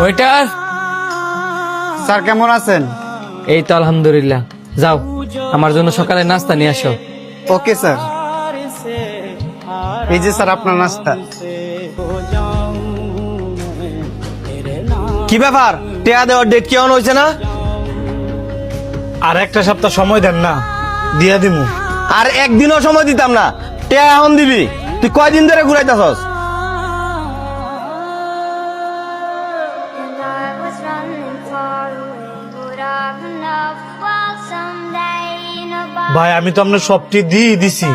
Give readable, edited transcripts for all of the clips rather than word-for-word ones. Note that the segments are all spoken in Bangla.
ওয়েটার, স্যার কেমন আছেন? এই তো আলহামদুলিল্লাহ। যাও, আমার জন্য সকালে নাস্তা নিয়ে আসো। Okay sir. এই যে স্যার আপনার নাস্তা। কি ব্যাপার, টেয়া দেওয়ার ডেট কেমন হয়েছে না? আর একটা সপ্তাহ সময় দেন না, দিয়া দিমু। আর একদিনও সময় দিতাম না, টেয়া এখন দিবি। তুই কয়দিন ধরে ঘুরাইতেছস? ভাই আমি তো আপনার সবটি দিয়ে দিছি,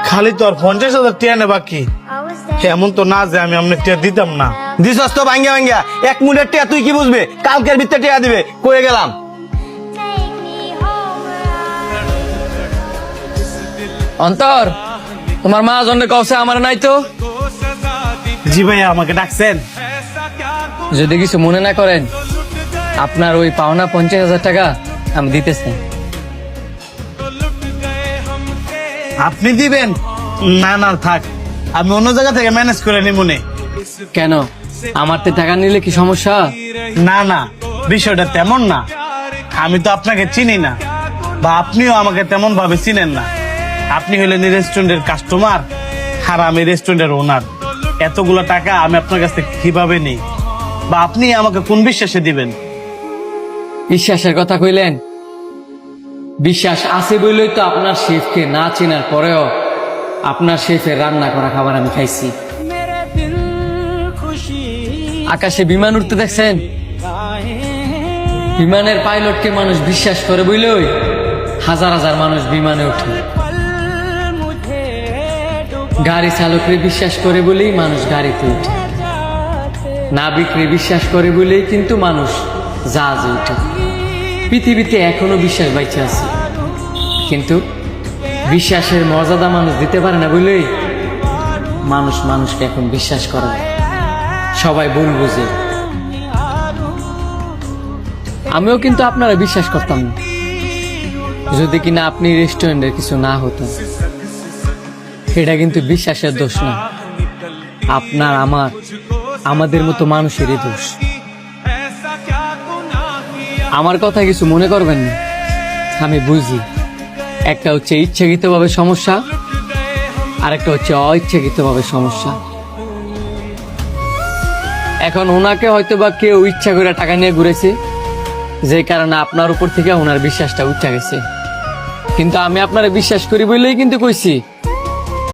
খালি তো আর 50,000 টিয়া নে বাকি। এমন তো না যে আমি আপনার টিয়া দিতাম না। দিছস তো ভাঙ্গা ভাঙ্গা। এক মুঠের টেয়া তুই কি বুঝবে? কালকের ভিতরে টেয়া দিবে কয়ে গেলাম। অন্তর, তোমার মা জন্য কওছে আমার নাই তো? জি ভাইয়া, আমাকে ডাকছেন? যদি কিছু মনে না করেন, আপনার ওই পাওনা 50,000 টাকা আমি দিতেছি। আপনি দিবেন? না না থাক, আমি অন্য জায়গা থেকে ম্যানেজ করে নিমুনে। কেন, আমার তো টাকা নিলে কি সমস্যা? না না, বিষয়টা তেমন না। আমি তো আপনাকে চিনি না, বা আপনিও আমাকে তেমন ভাবে চিনেন না। আপনি হলেন এই রেস্টুরেন্টের কাস্টমার, আর আমি রেস্টুরেন্টের ওনার। এতগুলো টাকা আমি আপনার কাছ থেকে কিভাবে নিই, বা আপনি আমাকে কোন বিশ্বাসে দিবেন? বিশ্বাসের কথা কইলেন, বিশ্বাস আছে বলেই তো আপনার শেফকে না চেনার পরেও আপনার শেফের রান্না করা খাবার আমি খাইছি। আকাশে বিমান উঠতে দেখছেন? বিমানের পাইলটকে মানুষ বিশ্বাস করে বলেই হাজার হাজার মানুষ বিমানে ওঠে। গাড়ি চালকরে বিশ্বাস করে বলেই মানুষ গাড়িতে ওঠে। নাবিকরে বিশ্বাস করে বলেই কিন্তু মানুষ জাহাজে ওঠে। পৃথিবীতে এখনো বিশ্বাস বাইচে আছে, কিন্তু বিশ্বাসের মর্যাদা মানুষ দিতে পারে না বলেই মানুষ মানুষকে এখন বিশ্বাস করে না। সবাই ভুল বুঝে। আমিও কিন্তু আপনারা বিশ্বাস করতাম না, যদি কিনা আপনি রেস্টুরেন্টের কিছু না হতো। এটা কিন্তু বিশ্বাসের দোষ না, আপনার আমাদের মতো মানুষেরই দোষ। আমার কথা কিছু মনে করবেন না, আমি বুঝি একটা হচ্ছে ইচ্ছাকৃতভাবে সমস্যা, আর একটা হচ্ছে অইচ্ছাকৃতভাবে সমস্যা। এখন ওনাকে হয়তো বা কেউ ইচ্ছা করে টাকা নিয়ে ঘুরেছে, যে কারণে আপনার উপর থেকে ওনার বিশ্বাসটা উঠে গেছে। কিন্তু আমি আপনারা বিশ্বাস করি বলেই কিন্তু কইছি